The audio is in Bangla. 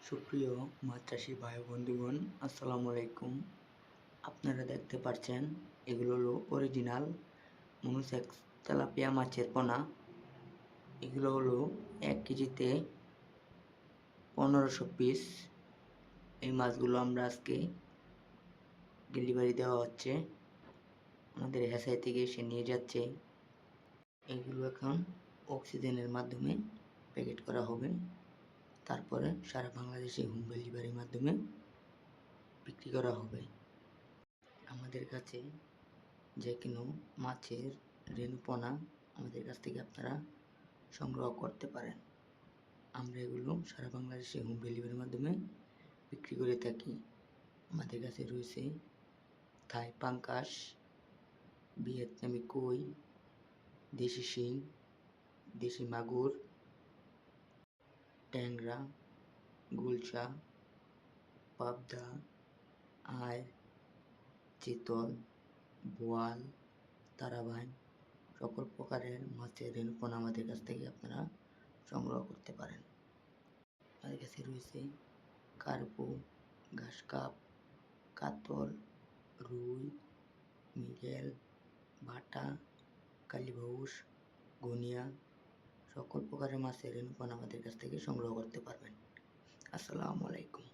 সুপ্রিয় মাছ চাষি ভাই বন্ধুগণ, আসসালামু আলাইকুম। আপনারা দেখতে পাচ্ছেন এগুলো হলো অরিজিনাল মনোসেক্স তেলাপিয়া মাছের পোনা। এগুলো হলো 1 কেজিতে 1500 পিস। এই মাছগুলো আমরা আজকে ডেলিভারি দেওয়া হচ্ছে, আমাদের হেসাই থেকে এসে নিয়ে যাচ্ছে। এগুলো এখন অক্সিজেনের মাধ্যমে প্যাকেট করা হবে, তারপরে সারা বাংলাদেশে হোম ডেলিভারির মাধ্যমে বিক্রি করা হবে। আমাদের কাছে যে কোনো মাছের রেণুপোনা আমাদের কাছ থেকে আপনারা সংগ্রহ করতে পারেন। আমরা এগুলো সারা বাংলাদেশে হোম ডেলিভারির মাধ্যমে বিক্রি করে থাকি। আমাদের কাছে রয়েছে থাই পাঙ্কাশ, ভিয়েতনামি কই, দেশি শিং, দেশি মাগুর, ট্যাংরা, গুলশা, পাবদা, আইড়, চিতল, বোয়াল, তারাবাইন সকল প্রকারের মাছের রেণুপোনা আমাদের কাছ থেকে আপনারা সংগ্রহ করতে পারেন। আমাদের কাছে রয়েছে কার্পু, ঘাসকাপ, কাতল, রুই, মৃগেল, বাটা, কালীবাউস, গুনিয়া সকল প্রকারের মাছের রেণুপোনা আমাদের কাছ থেকে সংগ্রহ করতে পারবেন। আসসালামু আলাইকুম।